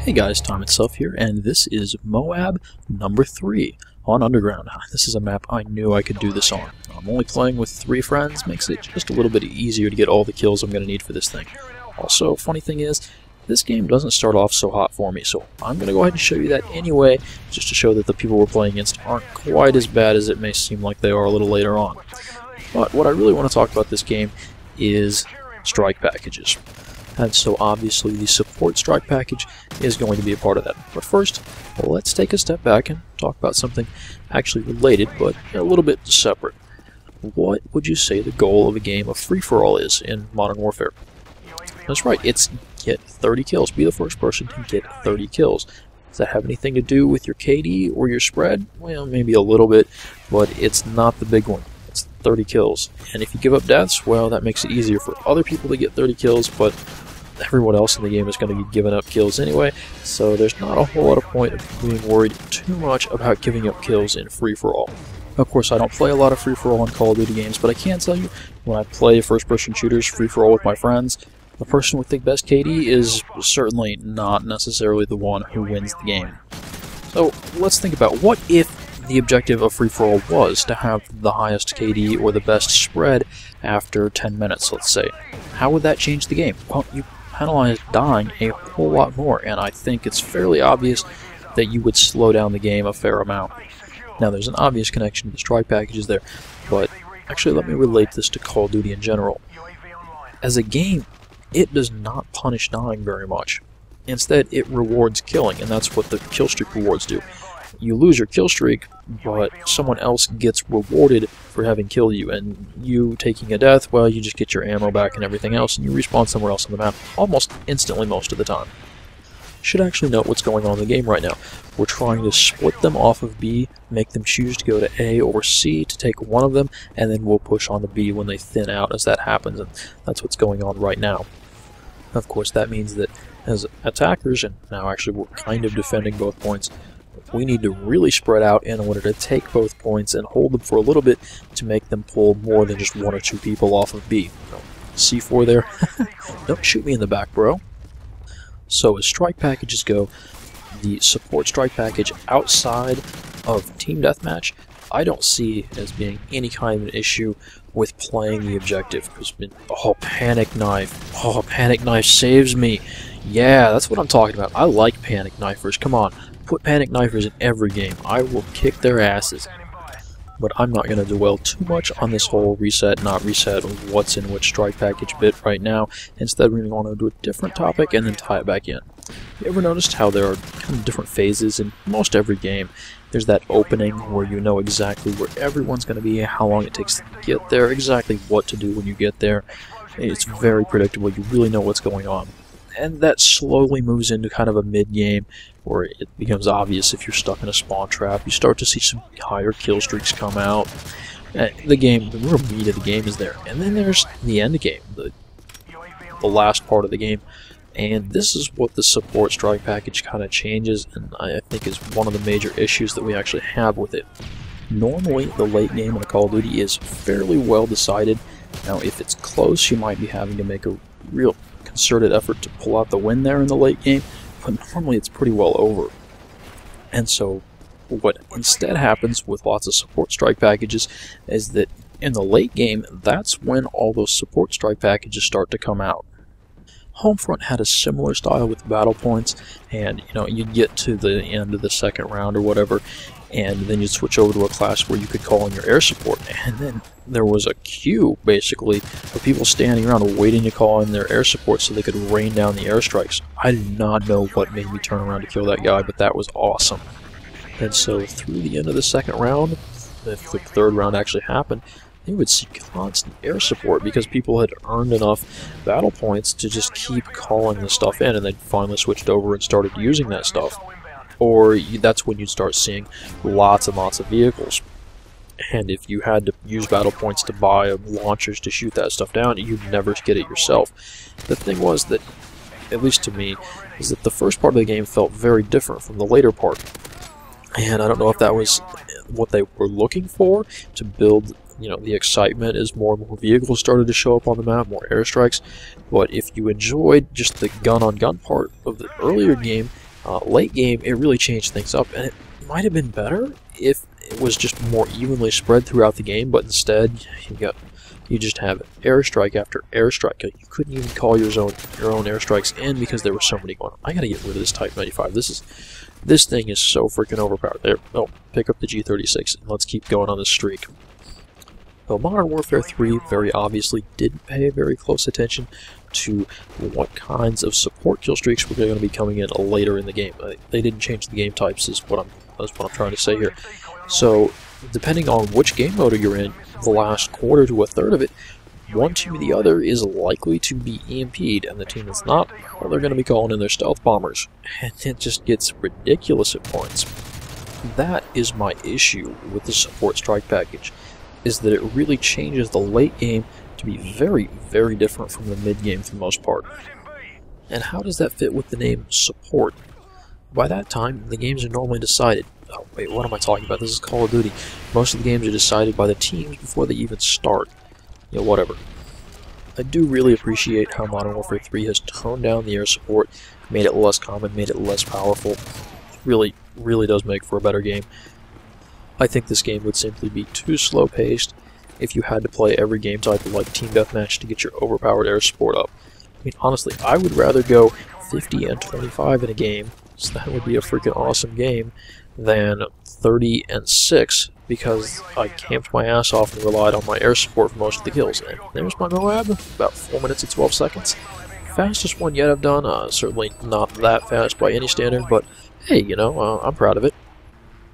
Hey guys, Tom itself here, and this is MOAB number 3 on Underground. This is a map I knew I could do this on. I'm only playing with 3 friends, makes it just a little bit easier to get all the kills I'm going to need for this thing. Also, funny thing is, this game doesn't start off so hot for me, so I'm going to go ahead and show you that anyway, just to show that the people we're playing against aren't quite as bad as it may seem like they are a little later on. But what I really want to talk about this game is strike packages. And so obviously the support strike package is going to be a part of that. But first, let's take a step back and talk about something actually related, but a little bit separate. What would you say the goal of a game of free-for-all is in Modern Warfare? That's right, it's get 30 kills. Be the first person to get 30 kills. Does that have anything to do with your KD or your spread? Well, maybe a little bit, but it's not the big one. 30 kills. And if you give up deaths, well, that makes it easier for other people to get 30 kills, but everyone else in the game is going to be giving up kills anyway, so there's not a whole lot of point of being worried too much about giving up kills in free-for-all. Of course, I don't play a lot of free-for-all in Call of Duty games, but I can tell you, when I play first-person shooters free-for-all with my friends, the person with the best KD is certainly not necessarily the one who wins the game. So let's think about, what if the objective of free-for-all was to have the highest KD or the best spread after 10 minutes, let's say? How would that change the game? Well, you penalize dying a whole lot more, and I think it's fairly obvious that you would slow down the game a fair amount. Now, there's an obvious connection to the strike packages there, but actually let me relate this to Call of Duty in general. As a game, it does not punish dying very much. Instead, it rewards killing, and that's what the kill streak rewards do. You lose your kill streak, but someone else gets rewarded for having killed you, and you taking a death, well, you just get your ammo back and everything else, and you respawn somewhere else on the map almost instantly most of the time. Should actually note what's going on in the game right now. We're trying to split them off of B, make them choose to go to A or C to take one of them, and then we'll push on to B when they thin out as that happens, and that's what's going on right now. Of course, that means that as attackers, and now actually we're kind of defending both points, we need to really spread out in order to take both points and hold them for a little bit to make them pull more than just 1 or 2 people off of B. C4 there. Don't shoot me in the back, bro. So as strike packages go, the support strike package outside of Team Deathmatch, I don't see as being any kind of an issue with playing the objective. Oh, Panic Knife. Oh, Panic Knife saves me. Yeah, that's what I'm talking about. I like Panic Knifers. Come on. Put Panic Knifers in every game. I will kick their asses. But I'm not going to dwell too much on this whole reset, not reset, what's in which strike package bit right now. Instead, we're going to do a different topic and then tie it back in. You ever noticed how there are kind of different phases in most every game? There's that opening where you know exactly where everyone's going to be, how long it takes to get there, exactly what to do when you get there. It's very predictable. You really know what's going on. And that slowly moves into kind of a mid-game where it becomes obvious if you're stuck in a spawn trap. You start to see some higher kill streaks come out. The real meat of the game is there. And then there's the end game, the last part of the game. And this is what the support strike package kind of changes, and I think is one of the major issues that we actually have with it. Normally, the late game in a Call of Duty is fairly well decided. Now, if it's close, you might be having to make a real concerted effort to pull out the win there in the late game, but normally it's pretty well over. And so what instead happens with lots of support strike packages is that in the late game, that's when all those support strike packages start to come out. Homefront had a similar style with battle points, and you'd get to the end of the second round or whatever, and then you'd switch over to a class where you could call in your air support, and then there was a queue basically of people standing around waiting to call in their air support so they could rain down the airstrikes. I do not know what made me turn around to kill that guy, but that was awesome. And so through the end of the second round, if the third round actually happened, you would see constant air support because people had earned enough battle points to just keep calling the stuff in, and they finally switched over and started using that stuff. Or that's when you'd start seeing lots and lots of vehicles. And if you had to use battle points to buy launchers to shoot that stuff down, you'd never get it yourself. The thing was that, at least to me, is that the first part of the game felt very different from the later part. And I don't know if that was what they were looking for to build the excitement as more and more vehicles started to show up on the map, more airstrikes. But if you enjoyed just the gun-on-gun part of the earlier game, Late game, it really changed things up, and it might have been better if it was just more evenly spread throughout the game, but instead you just have airstrike after airstrike. You couldn't even call your own airstrikes in because there were so many going on. I gotta get rid of this Type 95. This thing is so freaking overpowered. There, oh, pick up the G36 and let's keep going on this streak. Well, Modern Warfare 3 very obviously didn't pay very close attention to what kinds of support kill streaks were going to be coming in later in the game. They didn't change the game types, is what I'm trying to say here. So, depending on which game mode you're in, the last quarter to a third of it, one team or the other is likely to be EMP'd, and the team that's not, well, they're going to be calling in their Stealth Bombers. And it just gets ridiculous at points. That is my issue with the support strike package, is that it really changes the late game to be very, very different from the mid game for the most part. And how does that fit with the name support? By that time, the games are normally decided. Oh, wait, what am I talking about? This is Call of Duty. Most of the games are decided by the teams before they even start. You know, whatever. I do really appreciate how Modern Warfare 3 has toned down the air support, made it less common, made it less powerful. Really, really does make for a better game. I think this game would simply be too slow-paced if you had to play every game type like Team Deathmatch to get your overpowered air support up. I mean, honestly, I would rather go 50 and 25 in a game, so that would be a freaking awesome game, than 30 and 6, because I camped my ass off and relied on my air support for most of the kills. And there's my MOAB, about 4 minutes and 12 seconds. Fastest one yet I've done, certainly not that fast by any standard, but hey, you know, I'm proud of it.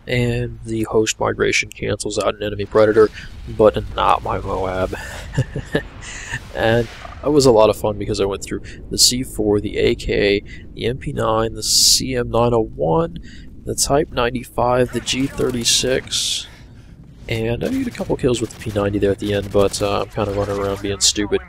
And the host migration cancels out an enemy predator, but not my MOAB. And it was a lot of fun because I went through the C4, the AK, the MP9, the CM901, the Type 95, the G36, and I did a couple kills with the P90 there at the end, but I'm kind of running around being stupid.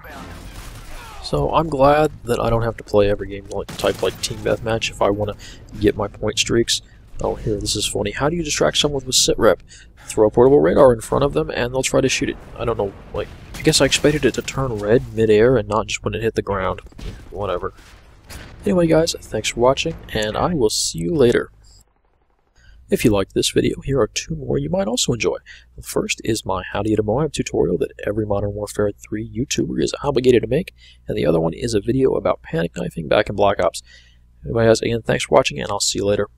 So I'm glad that I don't have to play every game type like Team Deathmatch if I want to get my point streaks. Oh, here, this is funny. How do you distract someone with sitrep? Throw a portable radar in front of them, and they'll try to shoot it. I don't know, like, I guess I expected it to turn red mid-air and not just when it hit the ground. Whatever. Anyway, guys, thanks for watching, and I will see you later. If you liked this video, here are 2 more you might also enjoy. The first is my How to Get a MOAB tutorial that every Modern Warfare 3 YouTuber is obligated to make, and the other one is a video about panic knifing back in Black Ops. Anyway, guys, again, thanks for watching, and I'll see you later.